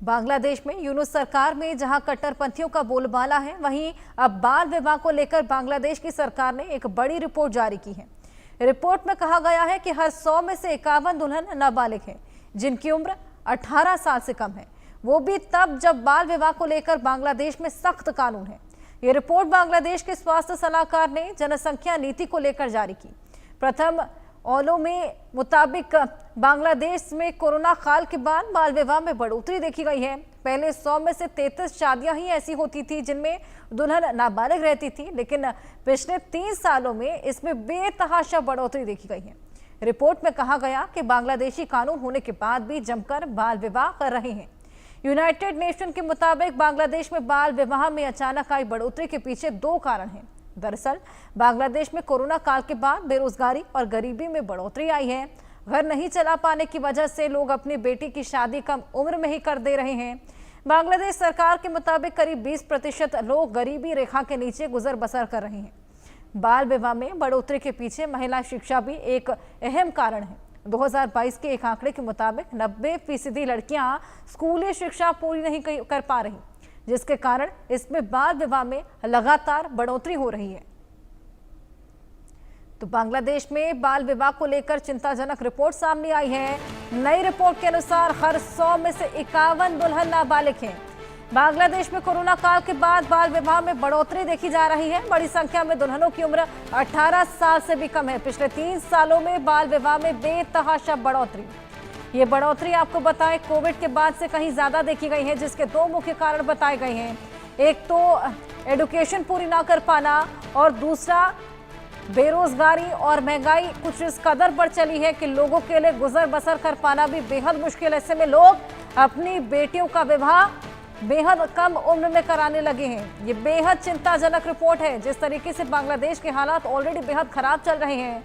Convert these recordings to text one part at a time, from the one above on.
बांग्लादेश में यूनुस सरकार में जहां कट्टरपंथियों का बोलबाला है, वहीं अब बाल विवाह को लेकर बांग्लादेश की सरकार ने एक बड़ी रिपोर्ट जारी की है। रिपोर्ट में कहा गया है कि हर 100 में से 51 दुल्हन नाबालिग हैं, जिनकी उम्र 18 साल से कम है, वो भी तब जब बाल विवाह को लेकर बांग्लादेश में सख्त कानून है। ये रिपोर्ट बांग्लादेश के स्वास्थ्य सलाहकार ने जनसंख्या नीति को लेकर जारी की। प्रथम औलों में मुताबिक बांग्लादेश में कोरोना काल के बाद बाल विवाह में बढ़ोतरी देखी गई है। पहले 100 में से 33 शादियां ही ऐसी होती थी जिनमें दुल्हन नाबालिग रहती थी, लेकिन पिछले 3 सालों में इसमें बेतहाशा बढ़ोतरी देखी गई है। रिपोर्ट में कहा गया कि बांग्लादेशी कानून होने के बाद भी जमकर बाल विवाह कर रहे हैं। यूनाइटेड नेशन के मुताबिक बांग्लादेश में बाल विवाह में अचानक आई बढ़ोतरी के पीछे 2 कारण हैं। दरअसल बांग्लादेश में कोरोना काल के बाद बेरोजगारी और गरीबी में बढ़ोतरी आई है। घर नहीं चला पाने की वजह से लोग अपनी बेटी की शादी कम उम्र में ही कर दे रहे हैं। बांग्लादेश सरकार के मुताबिक करीब 20% लोग गरीबी रेखा के नीचे गुजर बसर कर रहे हैं। बाल विवाह में बढ़ोतरी के पीछे महिला शिक्षा भी एक अहम कारण है। 2022 के एक आंकड़े के मुताबिक 90% लड़कियां स्कूली शिक्षा पूरी नहीं कर पा रही, जिसके कारण इसमें बाल विवाह में लगातार बढ़ोतरी हो रही है। तो बांग्लादेश में बाल विवाह को लेकर चिंताजनक रिपोर्ट सामने आई है। नई रिपोर्ट के अनुसार हर 100 में से 51 दुल्हन नाबालिग हैं। बांग्लादेश में कोरोना काल के बाद बाल विवाह में बढ़ोतरी देखी जा रही है। बड़ी संख्या में दुल्हनों की उम्र 18 साल से भी कम है। पिछले 3 सालों में बाल विवाह में बेतहाशा बढ़ोतरी। ये बढ़ोतरी आपको बताएं कोविड के बाद से कहीं ज्यादा देखी गई है, जिसके 2 मुख्य कारण बताए गए हैं। एक तो एजुकेशन पूरी ना कर पाना और दूसरा बेरोजगारी और महंगाई कुछ इस कदर बढ़ चली है कि लोगों के लिए गुजर बसर कर पाना भी बेहद मुश्किल है। ऐसे में लोग अपनी बेटियों का विवाह बेहद कम उम्र में कराने लगे हैं। ये बेहद चिंताजनक रिपोर्ट है। जिस तरीके से बांग्लादेश के हालात ऑलरेडी बेहद खराब चल रहे हैं,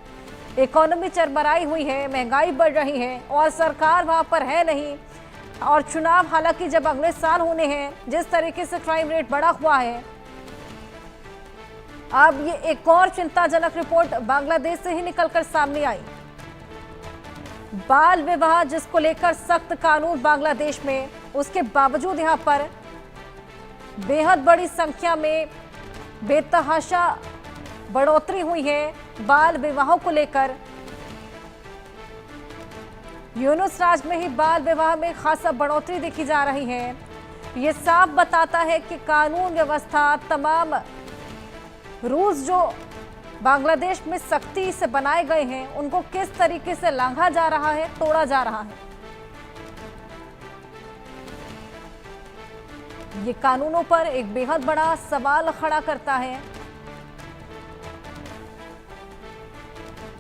इकोनॉमी चरमराई हुई है, महंगाई बढ़ रही है और सरकार वहां पर है नहीं, और चुनाव हालांकि जब अगले साल होने हैं, जिस तरीके से क्राइम रेट बढ़ा हुआ है, अब ये एक और चिंताजनक रिपोर्ट बांग्लादेश से ही निकलकर सामने आई। बाल विवाह जिसको लेकर सख्त कानून बांग्लादेश में, उसके बावजूद यहां पर बेहद बड़ी संख्या में बेतहाशा बढ़ोतरी हुई है बाल विवाहों को लेकर। यूनुस राज में ही बाल विवाह में खासा बढ़ोतरी देखी जा रही है। ये साफ बताता है कि कानून व्यवस्था, तमाम रूल्स जो बांग्लादेश में सख्ती से बनाए गए हैं, उनको किस तरीके से लांघा जा रहा है, तोड़ा जा रहा है। ये कानूनों पर एक बेहद बड़ा सवाल खड़ा करता है।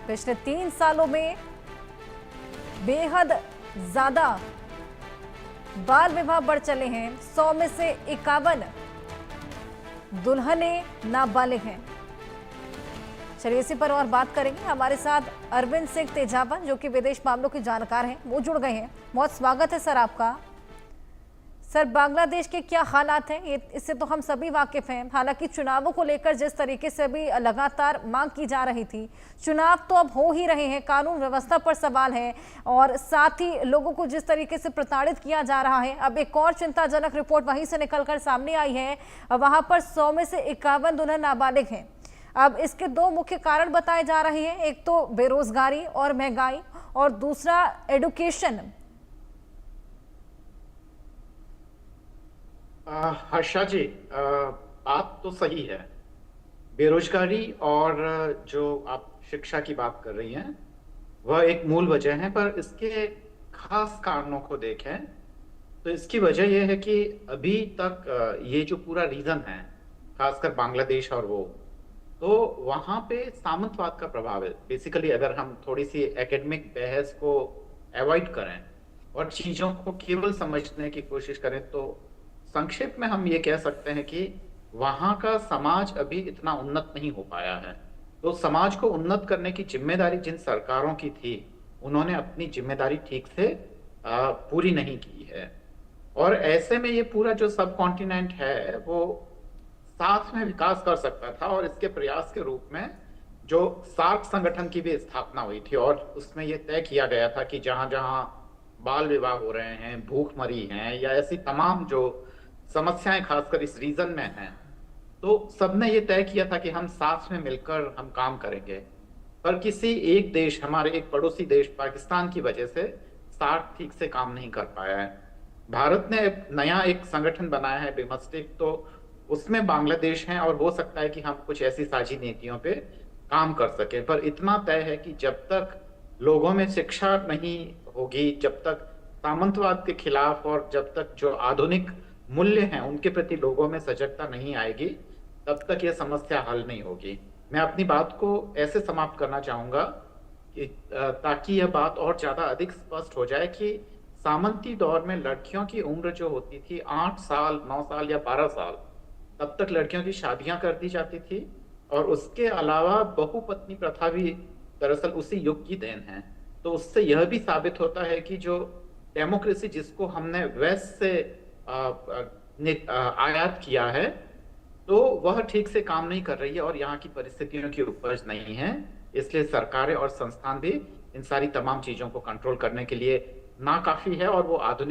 पिछले 3 सालों में बेहद ज्यादा बाल विवाह बढ़ चले हैं। 100 में से 51 दुल्हनें नाबालिग हैं। चलिए इसी पर और बात करेंगे। हमारे साथ अरविंद सिंह तेजावन, जो कि विदेश मामलों के जानकार हैं, वो जुड़ गए हैं। बहुत स्वागत है सर आपका। सर, बांग्लादेश के क्या हालात हैं, ये इससे तो हम सभी वाकिफ हैं। हालांकि चुनावों को लेकर जिस तरीके से अभी लगातार मांग की जा रही थी, चुनाव तो अब हो ही रहे हैं, कानून व्यवस्था पर सवाल है और साथ ही लोगों को जिस तरीके से प्रताड़ित किया जा रहा है। अब एक और चिंताजनक रिपोर्ट वहीं से निकलकर सामने आई है। वहां पर 100 में से 51 दुल्हन नाबालिग हैं। अब इसके 2 मुख्य कारण बताए जा रहे हैं। एक तो बेरोजगारी और महंगाई और दूसरा एडुकेशन। हर्षा जी, बात तो सही है। बेरोजगारी और जो आप शिक्षा की बात कर रही हैं, वह एक मूल वजह है, पर इसके खास कारणों को देखें तो इसकी वजह यह है कि अभी तक ये जो पूरा रीजन है, खासकर बांग्लादेश और वो, तो वहां पे सामंतवाद का प्रभाव है। बेसिकली अगर हम थोड़ी सी एकेडमिक बहस को अवॉइड करें और चीजों को केवल समझने की कोशिश करें, तो संक्षेप में हम ये कह सकते हैं कि वहां का समाज अभी इतना उन्नत नहीं हो पाया है। तो समाज को उन्नत करने की जिम्मेदारी जिन सरकारों की थी, उन्होंने अपनी जिम्मेदारी ठीक से पूरी नहीं की है। और ऐसे में ये पूरा जो सब कॉन्टिनेंट है, वो साथ में विकास कर सकता था। और इसके प्रयास के रूप में जो सार्क संगठन की भी स्थापना हुई थी और उसमें यह तय किया गया था कि जहां जहां बाल विवाह हो रहे हैं, भूखमरी हैं, या ऐसी तमाम जो समस्याएं खासकर इस रीजन में हैं, तो सबने ये तय किया था कि हम साथ में मिलकर हम काम करेंगे। पर किसी एक देश, हमारे एक पड़ोसी देश पाकिस्तान की वजह से सार्क ठीक से काम नहीं कर पाया है। भारत ने नया एक संगठन बनाया है बिमस्टेक, तो उसमें बांग्लादेश है, और हो सकता है कि हम कुछ ऐसी साझी नीतियों पे काम कर सकें। पर इतना तय है कि जब तक लोगों में शिक्षा नहीं होगी, जब तक सामंतवाद के खिलाफ और जब तक जो आधुनिक मूल्य हैं उनके प्रति लोगों में सजगता नहीं आएगी, तब तक यह समस्या हल नहीं होगी। मैं अपनी बात को ऐसे समाप्त करना चाहूंगा कि ताकि यह बात और ज्यादा अधिक स्पष्ट हो जाए कि सामंती दौर में लड़कियों की उम्र जो होती थी 8 साल, 9 साल या 12 साल, तब तक लड़कियों की शादियां कर दी जाती थी। और उसके अलावा बहुपत्नी प्रथा भी दरअसल उसी युग की देन है। तो उससे यह भी साबित होता है कि जो डेमोक्रेसी जिसको हमने वेस्ट से आयात किया है, तो वह ठीक से काम नहीं कर रही है और यहाँ की परिस्थितियों की उपज नहीं है। इसलिए सरकारें और संस्थान भी इन सारी तमाम चीजों को कंट्रोल करने के लिए नाकाफी है, और वो आधुनिक